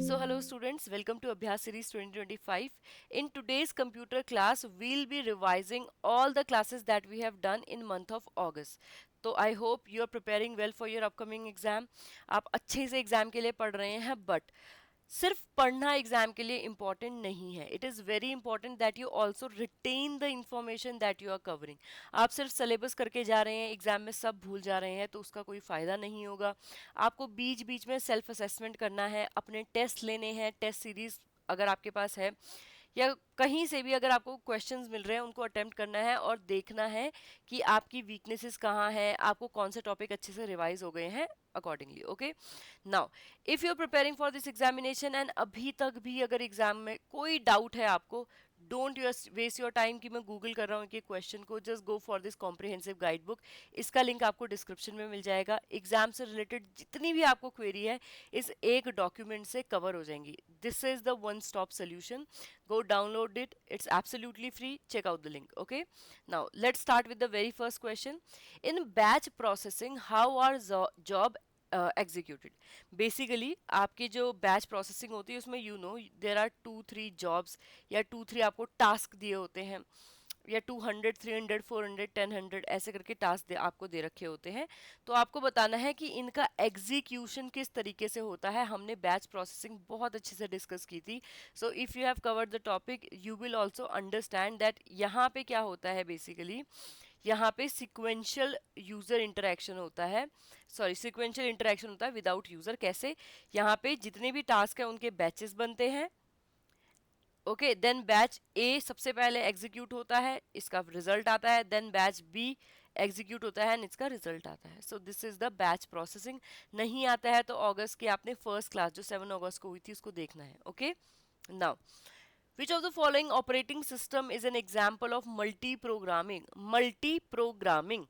So hello students, welcome to Abhyas series 2025. In today's computer class, we'll be revising all the classes that we have done in month of August. तो I hope you are preparing well for your upcoming exam. आप अच्छे से exam के लिए पढ़ रहे हैं, but सिर्फ पढ़ना एग्जाम के लिए इम्पॉर्टेंट नहीं है. It is very important that you also retain the information that you are covering. आप सिर्फ सिलेबस करके जा रहे हैं, एग्जाम में सब भूल जा रहे हैं, तो उसका कोई फ़ायदा नहीं होगा. आपको बीच बीच में सेल्फ असेसमेंट करना है, अपने टेस्ट लेने हैं, टेस्ट सीरीज अगर आपके पास है या कहीं से भी अगर आपको क्वेश्चंस मिल रहे हैं उनको अटेम्प्ट करना है और देखना है कि आपकी वीकनेसेस कहाँ हैं, आपको कौन से टॉपिक अच्छे से रिवाइज हो गए हैं accordingly. Okay, now if you are preparing for this examination and अभी तक भी अगर एग्जाम में कोई डाउट है आपको, डोंट वेस्ट योर टाइम कि मैं गूगल कर रहा हूँ कि क्वेश्चन को. Just go for this comprehensive guide book. इसका लिंक आपको डिस्क्रिप्शन में मिल जाएगा. एग्जाम से रिलेटेड जितनी भी आपको क्वेरी है इस एक डॉक्यूमेंट से कवर हो जाएंगी. This is the one stop solution. Go download it. It's absolutely free. Check out the link. Okay. Now let's start with the very first question. In batch processing, how are job executed? Basically, आपकी जो batch processing होती है उसमें there are 2-3 jobs या 2-3 आपको task दिए होते हैं या 200, 300, 400, 1000 ऐसे करके टास्क आपको दे रखे होते हैं. तो आपको बताना है कि इनका एग्जीक्यूशन किस तरीके से होता है. हमने बैच प्रोसेसिंग बहुत अच्छे से डिस्कस की थी. So if you have covered the topic you will also understand that यहाँ पे क्या होता है. बेसिकली यहाँ पे सिक्वेंशियल यूज़र इंटरेक्शन होता है. सॉरी, सिक्वेंशियल इंटरेक्शन होता है विदाउट यूज़र. कैसे? यहाँ पे जितने भी टास्क हैं उनके बैचेस बनते हैं. ओके, देन बैच ए सबसे पहले एग्जीक्यूट होता है, इसका रिजल्ट आता है. देन बैच बी एग्जीक्यूट होता है एंड इसका रिजल्ट आता है. So this is the batch processing. नहीं आता है तो अगस्त की आपने फर्स्ट क्लास जो 7 अगस्त को हुई थी उसको देखना है. Okay, now which of the following operating system is an example of multi programming. Multi programming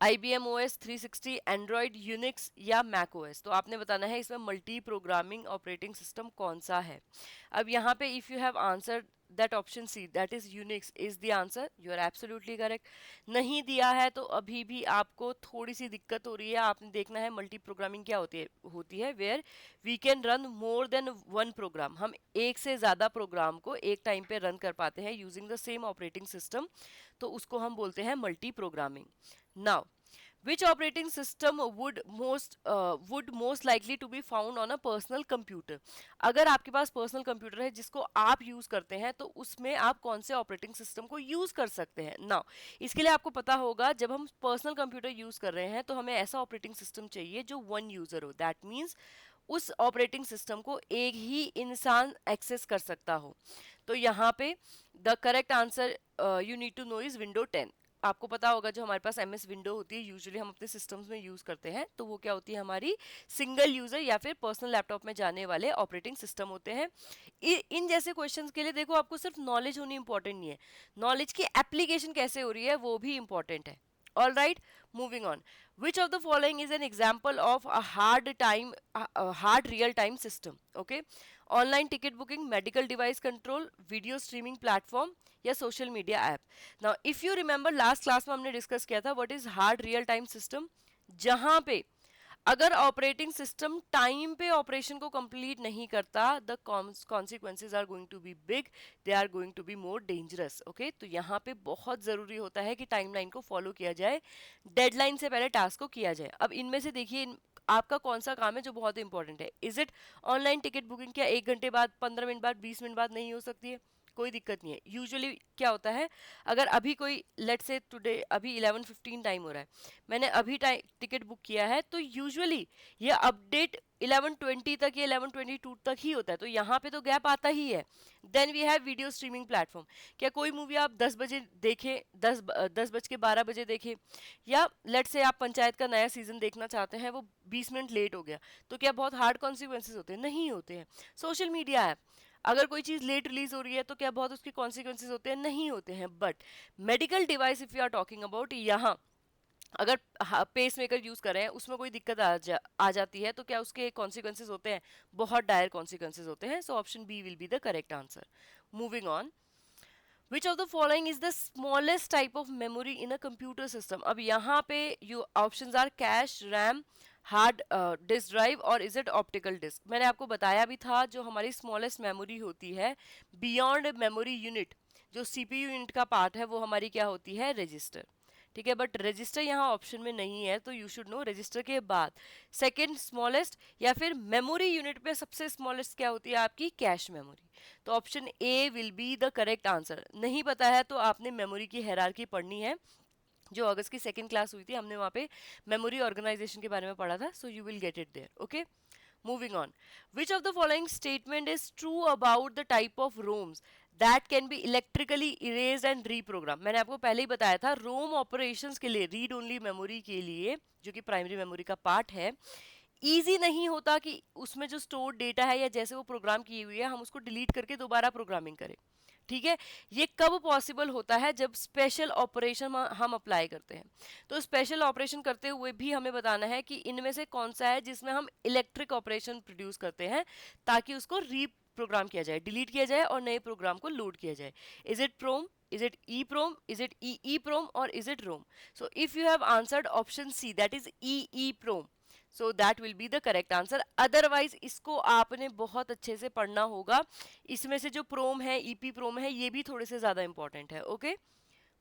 IBM OS 360, Android, Unix या मैक OS. तो आपने बताना है इसमें मल्टी प्रोग्रामिंग ऑपरेटिंग सिस्टम कौन सा है. अब यहाँ पे if you have answer that option C that is Unix is the answer, you are absolutely correct. नहीं दिया है तो अभी भी आपको थोड़ी सी दिक्कत हो रही है. आपने देखना है मल्टी प्रोग्रामिंग क्या होती है where we can run more than one program. हम एक से ज़्यादा प्रोग्राम को एक टाइम पे रन कर पाते हैं using the same operating system. तो उसको हम बोलते हैं multi programming. Now, which operating system would most likely to be found on a personal computer? अगर आपके पास पर्सनल कंप्यूटर है जिसको आप यूज करते हैं तो उसमें आप कौन से ऑपरेटिंग सिस्टम को यूज कर सकते हैं. नाउ इसके लिए आपको पता होगा जब हम पर्सनल कंप्यूटर यूज कर रहे हैं तो हमें ऐसा ऑपरेटिंग सिस्टम चाहिए जो वन यूजर हो. दैट मीन्स उस ऑपरेटिंग सिस्टम को एक ही इंसान एक्सेस कर सकता हो. तो यहाँ पे the correct answer you need to know is window 10. आपको पता होगा जो हमारे पास MS विंडो होती है यूजुअली हम अपने सिस्टम्स में यूज़ करते हैं, तो वो क्या होती है हमारी सिंगल यूज़र या फिर पर्सनल लैपटॉप में जाने वाले ऑपरेटिंग सिस्टम होते हैं. इन जैसे क्वेश्चंस के लिए देखो आपको सिर्फ नॉलेज होनी इंपॉर्टेंट नहीं है, नॉलेज की एप्लीकेशन कैसे हो रही है वो भी इंपॉर्टेंट है. All right, moving on. Which of the following is an example of a hard real time system? Okay, online ticket booking, medical device control, video streaming platform या social media app. Now, if you remember last class में हमने discuss किया था what is hard real time system, जहाँ पे अगर operating system time पे operation को कंप्लीट नहीं करता the consequences are going to be big, they are going to be more dangerous. Okay, तो यहाँ पे बहुत ज़रूरी होता है कि टाइमलाइन को फॉलो किया जाए, डेडलाइन से पहले टास्क को किया जाए. अब इनमें से देखिए आपका कौन सा काम है जो बहुत इंपॉर्टेंट है. Is it online ticket booking? क्या 1 घंटे बाद, 15 मिनट बाद, 20 मिनट बाद नहीं हो सकती है? कोई दिक्कत नहीं है. यूजुअली क्या होता है अगर अभी कोई लेट से टुडे अभी 11:15 टाइम हो रहा है, मैंने अभी टिकट बुक किया है, तो यूजुअली ये अपडेट 11:20 तक या 11:22 तक ही होता है. तो यहाँ पे तो गैप आता ही है. Then we have video streaming platform. क्या कोई मूवी आप 10 बजे देखें, 10 बज के 12 बजे देखें, या लेट से आप पंचायत का नया सीजन देखना चाहते हैं, वो 20 मिनट लेट हो गया, तो क्या बहुत हार्ड कॉन्सिक्वेंसेज होते हैं? नहीं होते हैं. सोशल मीडिया ऐप, अगर कोई चीज़ लेट रिलीज हो रही है तो क्या बहुत उसके कॉन्सिक्वेंसेज होते हैं? नहीं होते हैं. But medical device if you are talking about, यहाँ अगर पेस मेकर यूज़ कर रहे हैं उसमें कोई दिक्कत आ जाती है तो क्या उसके कॉन्सिक्वेंसेज होते हैं? बहुत डायर कॉन्सिक्वेंसेज होते हैं. So option B will be the correct answer. Moving on. Which of the following is the smallest type of memory in a computer system? अब यहाँ पे you options are cache, RAM, hard disk drive और is it optical disk? मैंने आपको बताया भी था, जो हमारी स्मॉलेस्ट मेमोरी होती है बियॉन्ड मेमोरी यूनिट, जो सीपीयू यूनिट का पार्ट है, वो हमारी क्या होती है? रजिस्टर। ठीक है, बट रजिस्टर यहाँ ऑप्शन में नहीं है, तो यू शुड नो रजिस्टर के बाद सेकेंड स्मॉलेस्ट या फिर मेमोरी यूनिट पे सबसे स्मॉलेस्ट क्या होती है? आपकी कैश मेमोरी। तो option A will be the correct answer. नहीं पता है तो आपने मेमोरी की हायरार्की पढ़नी है, जो अगस्त की सेकंड क्लास हुई थी, हमने वहाँ पे मेमोरी ऑर्गेनाइजेशन के बारे में पढ़ा था, so you will get it there. Okay, moving on. Which of the following statement is true about the type of ROMs that can be electrically erased and reprogrammed? मैंने आपको पहले ही बताया था, रोम ऑपरेशंस के लिए, रीड ओनली मेमोरी के लिए, जो कि प्राइमरी मेमोरी का पार्ट है, इजी नहीं होता कि उसमें जो स्टोर डेटा है या जैसे वो प्रोग्राम की हुई है हम उसको डिलीट करके दोबारा प्रोग्रामिंग करें। ठीक है, ये कब पॉसिबल होता है? जब स्पेशल ऑपरेशन हम अप्लाई करते हैं। तो स्पेशल ऑपरेशन करते हुए भी हमें बताना है कि इनमें से कौन सा है जिसमें हम इलेक्ट्रिक ऑपरेशन प्रोड्यूस करते हैं, ताकि उसको रीप्रोग्राम किया जाए, डिलीट किया जाए और नए प्रोग्राम को लोड किया जाए। Is it PROM, is it EEPROM, is it EEPROM, or is it ROM? So if you have answered option C, that is EEPROM, so that will be the correct answer. Otherwise इसको आपने बहुत अच्छे से पढ़ना होगा। इसमें से जो प्रोम है, ईपी प्रोम है, ये भी थोड़े से ज्यादा इंपॉर्टेंट है। Okay,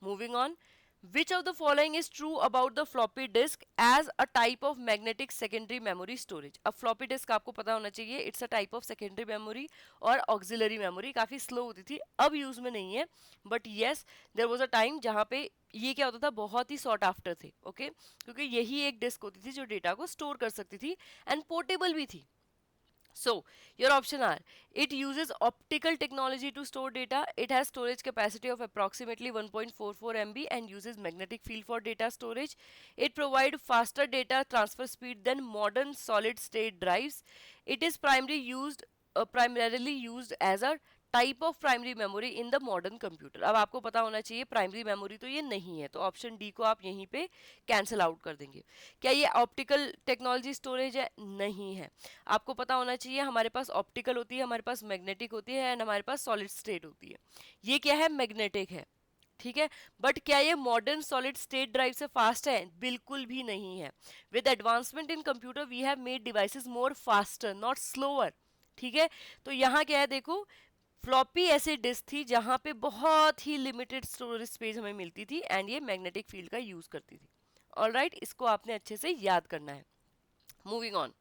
moving on. Which of the following is true about the floppy disk as a type of magnetic secondary memory storage? अब floppy disk आपको पता होना चाहिए, it's a type of secondary memory और auxiliary memory, काफी slow होती थी, अब यूज में नहीं है, but yes there was a time जहाँ पे ये क्या होता था, बहुत ही sought after थे। ओके, क्योंकि यही एक डिस्क होती थी जो डेटा को स्टोर कर सकती थी एंड पोर्टेबल भी थी। So, your option are: it uses optical technology to store data, it has storage capacity of approximately 1.44 MB and uses magnetic field for data storage, it provides faster data transfer speed than modern solid state drives, it is primarily used as a type of primary memory in the modern computer. अब आपको पता होना चाहिए primary memory तो ये नहीं है, तो ऑप्शन डी को आप यहीं पे कैंसिल आउट कर देंगे। क्या ये ऑप्टिकल टेक्नोलॉजी स्टोरेज है? नहीं है। आपको पता होना चाहिए हमारे पास ऑप्टिकल होती है, हमारे पास मैग्नेटिक होती है एंड हमारे पास सॉलिड स्टेट होती है। ये क्या है? मैग्नेटिक है। ठीक है, बट क्या ये मॉडर्न सॉलिड स्टेट ड्राइव से फास्ट है? बिल्कुल भी नहीं है। With advancement in computer we have made devices more faster not slower. ठीक है, तो यहाँ क्या है, देखो फ्लॉपी ऐसी डिस्क थी जहां पे बहुत ही लिमिटेड स्टोरेज स्पेस हमें मिलती थी एंड ये मैग्नेटिक फील्ड का यूज करती थी। ऑलराइट, इसको आपने अच्छे से याद करना है। Moving on.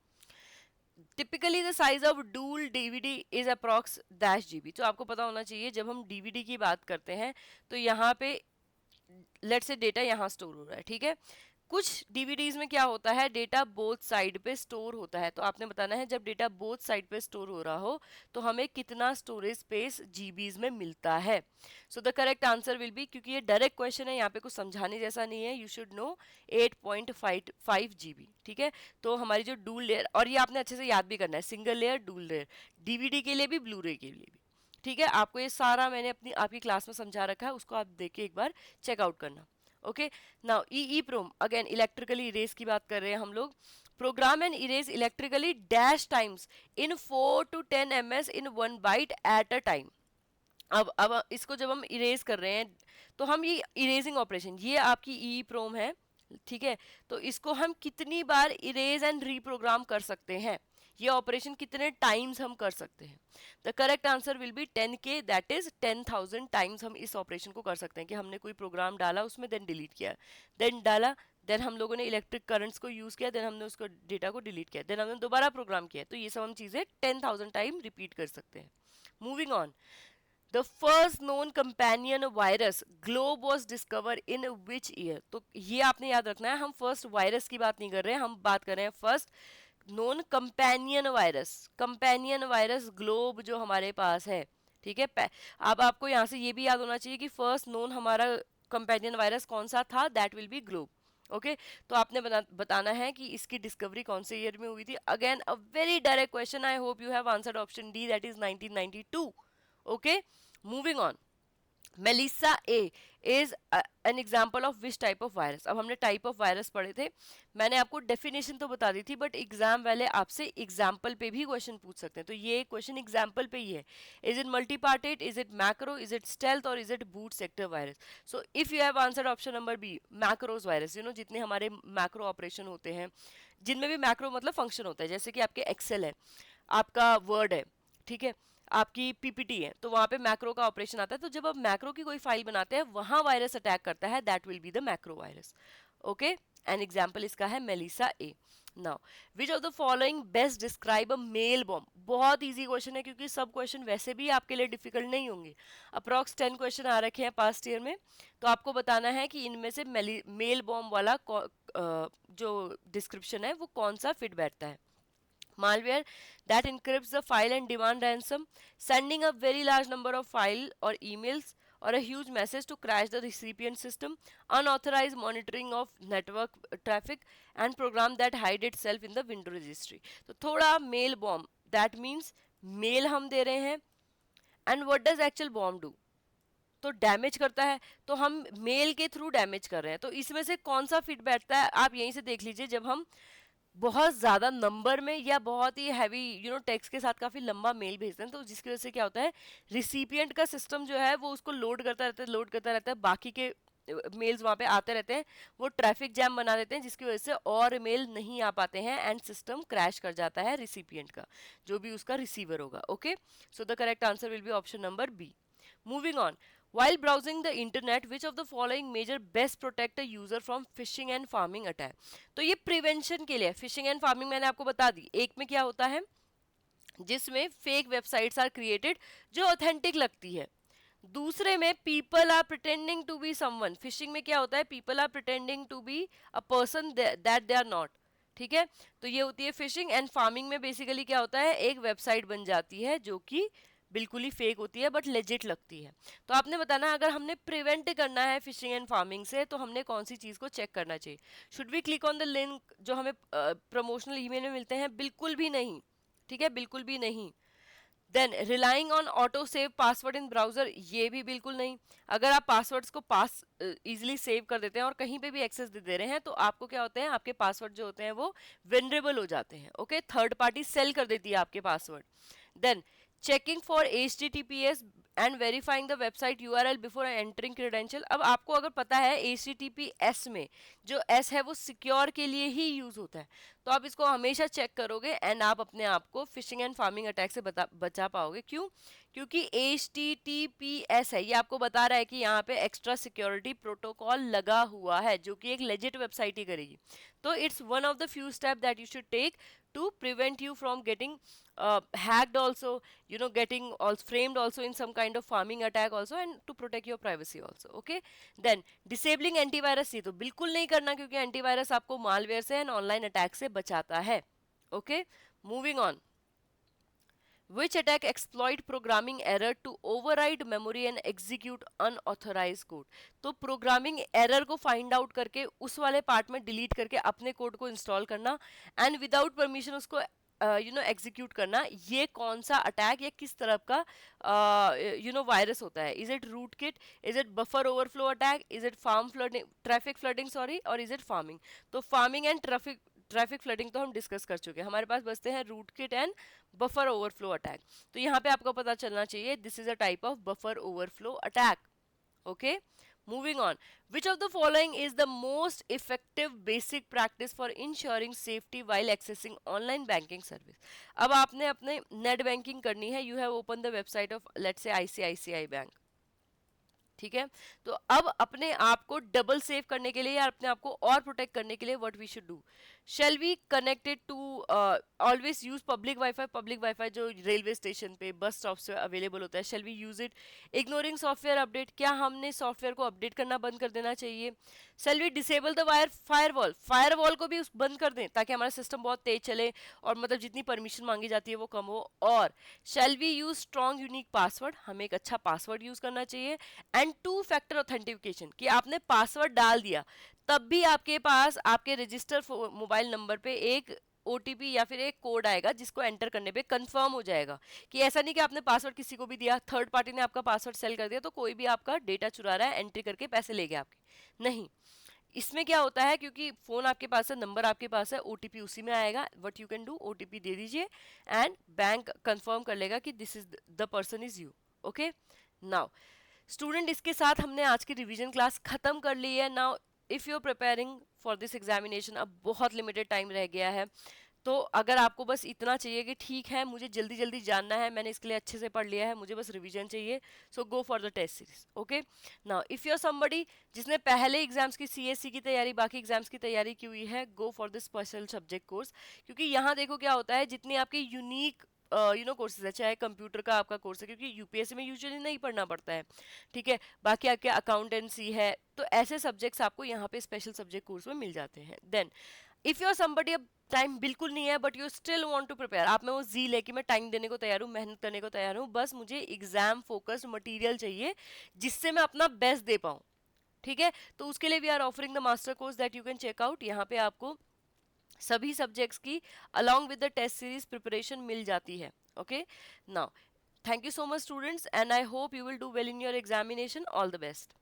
Typically the size of dual DVD is approx dash GB. तो आपको पता होना चाहिए जब हम डीवीडी की बात करते हैं तो यहाँ पे लेट से डेटा यहाँ स्टोर हो रहा है। ठीक है, कुछ डीवीडीज में क्या होता है, डेटा बोथ साइड पे स्टोर होता है, तो आपने बताना है जब डेटा बोथ साइड पे स्टोर हो रहा हो तो हमें कितना स्टोरेज स्पेस जीबीज में मिलता है। सो the correct answer will B, क्योंकि ये डायरेक्ट क्वेश्चन है, यहाँ पे कुछ समझाने जैसा नहीं है, यू शुड नो 8.5 जीबी। ठीक है, तो हमारी जो डूल लेयर, और ये आपने अच्छे से याद भी करना है, सिंगल लेयर, डूल लेयर, डीवीडी के लिए भी, ब्लू रे के लिए भी। ठीक है, आपको ये सारा मैंने अपनी आपकी क्लास में समझा रखा है, उसको आप देख के एक बार चेकआउट करना। Okay, now EEPROM again electrically erase की बात कर रहे हैं हम लोग। Program and erase electrically dash times in 4 to 10 ms in 1 byte at a time. अब इसको जब हम इरेज कर रहे हैं तो हम ये इरेजिंग ऑपरेशन, ये आपकी EEPROM है। ठीक है, तो इसको हम कितनी बार इरेज एंड रीप्रोग्राम कर सकते हैं, ये ऑपरेशन कितने टाइम्स हम कर सकते हैं? The correct answer will B 10K, that is 10,000 times हम इस ऑपरेशन को कर सकते हैं कि हमने कोई प्रोग्राम डाला, उसमें देन डिलीट किया, देन डाला, देन हम लोगों ने इलेक्ट्रिक करंट्स को यूज किया, देन हमने उसको डेटा को डिलीट किया, देन हमने दोबारा प्रोग्राम किया, तो ये सब हम चीजें 10,000 टाइम रिपीट कर सकते हैं। Moving on. The first known companion virus globe was discovered in which year? तो ये आपने याद रखना है, हम फर्स्ट वायरस की बात नहीं कर रहे हैं, हम बात कर रहे हैं first known companion virus. Companion virus globe जो हमारे पास है। ठीक है, अब आपको यहाँ से ये भी याद होना चाहिए कि फर्स्ट नोन हमारा कंपेनियन वायरस कौन सा था, that will B globe. Okay, तो आपने बताना है कि इसकी डिस्कवरी कौन से ईयर में हुई थी। Again a very direct question, I hope you have answered option D, that is 1992। Okay, moving on. Melissa A is an example of which type of virus. अब हमने टाइप ऑफ वायरस पढ़े थे, मैंने आपको definition तो बता दी थी, but exam वाले आपसे एग्जाम्पल पे भी क्वेश्चन पूछ सकते हैं, तो ये क्वेश्चन एग्जाम्पल पे ही है। Is it multipartite, is it macro, is it stealth, और is it boot sector virus. So if you have answered option number B macros virus, जितने हमारे मैक्रो ऑपरेशन होते हैं, जिनमें भी मैक्रो मतलब फंक्शन होता है, जैसे कि आपके एक्सेल है, आपका वर्ड है, ठीक है, आपकी पीपीटी है, तो वहां पे मैक्रो का ऑपरेशन आता है। तो जब आप मैक्रो की कोई फाइल बनाते हैं, वहां वायरस अटैक करता है, that will be the macro virus. Okay, an example इसका है Melissa A. Now which of the following best describe a mail bomb. बहुत इजी क्वेश्चन है, क्योंकि सब क्वेश्चन वैसे भी आपके लिए डिफिकल्ट नहीं होंगे। अप्रॉक्स 10 क्वेश्चन आ रखे हैं पास्ट ईयर में, तो आपको बताना है कि इनमें से मेल बॉम्ब वाला जो डिस्क्रिप्शन है वो कौन सा फिट बैठता है। Malware that encrypts the file and demand ransom, sending a very large number of file or emails or a huge message to crash the recipient system, unauthorized monitoring of network traffic, and program that hide itself in the window registry. तो थोड़ा mail bomb, that means mail हम दे रहे हैं, and what does actual bomb do, तो damage करता है, तो हम मेल के थ्रू डैमेज कर रहे हैं। तो इसमें से कौन सा फिट बैठता है, आप यहीं से देख लीजिए। जब हम बहुत ज्यादा नंबर में या बहुत ही हैवी टेक्स्ट के साथ काफी लंबा मेल भेजते हैं, तो जिसकी वजह से क्या होता है, रिसिपिएंट का सिस्टम जो है वो उसको लोड करता रहता है, बाकी के मेल्स वहां पे आते रहते हैं, वो ट्रैफिक जैम बना देते हैं, जिसकी वजह से और मेल नहीं आ पाते हैं, एंड सिस्टम क्रैश कर जाता है रिसिपिएंट का, जो भी उसका रिसीवर होगा। Okay, so the correct answer will be option number B. Moving on, while browsing the internet, which of the following major best protect a user from phishing and farming attack? तो ये prevention के लिए, fishing and farming मैंने आपको बता दी। एक में क्या होता है, जिसमें फेक वेबसाइट्स आर क्रिएटेड जो ऑथेंटिक लगती है। दूसरे में people are pretending to be someone. Phishing में क्या होता है, people are pretending to be a person that they are not. ठीक है, तो ये होती है फिशिंग। एंड फार्मिंग में बेसिकली क्या होता है, एक वेबसाइट बन जाती है जो कि बिल्कुल ही फेक होती है बट लेजिट लगती है। तो आपने बताना, अगर हमने प्रिवेंट करना है फिशिंग एंड फार्मिंग से, तो हमने कौन सी चीज को चेक करना चाहिए। Should we click on the link जो हमें प्रमोशनल ईमेल में मिलते हैं? बिल्कुल भी नहीं, ठीक है, बिल्कुल भी नहीं। Then relying on auto save password in browser, ये भी बिल्कुल नहीं। अगर आप पासवर्ड्स को इजीली सेव कर देते हैं और कहीं पे भी एक्सेस दे रहे हैं, तो आपको क्या होते हैं, आपके पासवर्ड जो होते हैं वो वेनरेबल हो जाते हैं। ओके, थर्ड पार्टी सेल कर देती है आपके password. Then checking for HTTPS and verifying the website URL before entering credential. अब आपको अगर पता है HTTPS में जो S है वो सिक्योर के लिए ही यूज होता है, तो आप इसको हमेशा चेक करोगे, एंड आप अपने आप को फिशिंग एंड फार्मिंग अटैक से बचा पाओगे। क्यों? क्योंकि HTTPS है, ये आपको बता रहा है कि यहाँ पे एक्स्ट्रा सिक्योरिटी प्रोटोकॉल लगा हुआ है, जो कि एक लेजिट वेबसाइट ही करेगी। तो it's one of the few step that you should take to prevent you from getting hacked also, getting also framed also in some kind of farming attack also, and to protect your privacy also. Okay, then disabling antivirus, ये तो बिल्कुल नहीं करना, क्योंकि antivirus आपको malware से and online attack से बचाता है। Okay, moving on, which attack exploit programming error to override memory and execute unauthorized code? तो प्रोग्रामिंग एरर को फाइंड आउट करके उस वाले पार्ट में डिलीट करके अपने कोड को इंस्टॉल करना, एंड विदाउट परमिशन उसको एग्जीक्यूट करना, ये कौन सा अटैक या किस तरह का वायरस होता है? Is it root kit, is it buffer overflow attack, is it farm flooding, traffic flooding sorry, और इज इट फार्मिंग? तो फार्मिंग एंड ट्रैफिक फ्लडिंग तो हम डिस्कस कर चुके हैं, हमारे पास बचते हैं root kit and buffer overflow attack. तो यहाँ पे आपको पता चलना चाहिए, this is a type of buffer overflow attack. Okay, moving on, which of the following is the most effective basic practice for ensuring safety while accessing online banking service? अब आपने अपने नेट बैंकिंग करनी है, you have opened the website of let's say ICICI bank, ठीक है, तो अब अपने आप को डबल सेव करने के लिए या अपने आप को और प्रोटेक्ट करने के लिए what we should do, shall we connected to always use public WiFi जो रेलवे स्टेशन पे बस स्टॉप से अवेलेबल होता है, shall we use it, ignoring software update, क्या हमने सॉफ्टवेयर को अपडेट करना बंद कर देना चाहिए, shall we disable the firewall को भी बंद कर दें ताकि हमारा सिस्टम बहुत तेज चले और मतलब जितनी परमिशन मांगी जाती है वो कम हो, और shall we use strong unique password, हमें एक अच्छा पासवर्ड यूज करना चाहिए, एंड 2 फैक्टर ऑथेंटिफिकेशन, कि आपने पासवर्ड डाल दिया तब भी आपके पास आपके रजिस्टर मोबाइल नंबर पे एक ओटीपी या फिर एक कोड आएगा जिसको एंटर करने पे कंफर्म हो जाएगा। कि ऐसा नहीं कि आपने पासवर्ड किसी को भी दिया, थर्ड पार्टी ने आपका पासवर्ड सेल कर दिया तो कोई भी आपका डेटा चुरा रहा है, एंट्री करके पैसे ले गया आपके, नहीं। इसमें क्या होता है, क्योंकि फोन आपके पास है, नंबर आपके पास है, ओटीपी उसी में आएगा, what you can do, OTP दे दीजिए एंड बैंक कंफर्म कर लेगा कि this is the person is you. Okay, now student, इसके साथ हमने आज की रिवीजन क्लास खत्म कर ली है। Now if you are preparing for this examination, अब बहुत लिमिटेड टाइम रह गया है, तो अगर आपको बस इतना चाहिए कि ठीक है मुझे जल्दी जल्दी जानना है, मैंने इसके लिए अच्छे से पढ़ लिया है, मुझे बस रिवीजन चाहिए, so go for the test series. Okay, now if you are somebody जिसने पहले एग्जाम्स की सीएससी की तैयारी, बाकी एग्जाम्स की तैयारी की हुई है, go for this special subject course. क्योंकि यहाँ देखो क्या होता है, जितनी आपकी यूनिक कोर्सेज है, चाहे कंप्यूटर का आपका कोर्स है, क्योंकि यूपीएससी में यूजुअली नहीं पढ़ना पड़ता है, ठीक है, बाकी आपके अकाउंटेंसी है, तो ऐसे सब्जेक्ट्स आपको यहाँ पे स्पेशल सब्जेक्ट कोर्स में मिल जाते हैं। Then if you are somebody, अब टाइम बिल्कुल नहीं है but you still want to prepare, आप में वो जी लेके मैं टाइम देने को तैयार हूँ, मेहनत करने को तैयार हूँ, बस मुझे एग्जाम फोकस्ड मटेरियल चाहिए जिससे मैं अपना बेस्ट दे पाऊँ, ठीक है, तो उसके लिए we are offering the master course that you can check out. यहाँ पे आपको सभी सब्जेक्ट्स की along with the test series preparation मिल जाती है। Okay, now thank you so much students and I hope you will do well in your examination, all the best.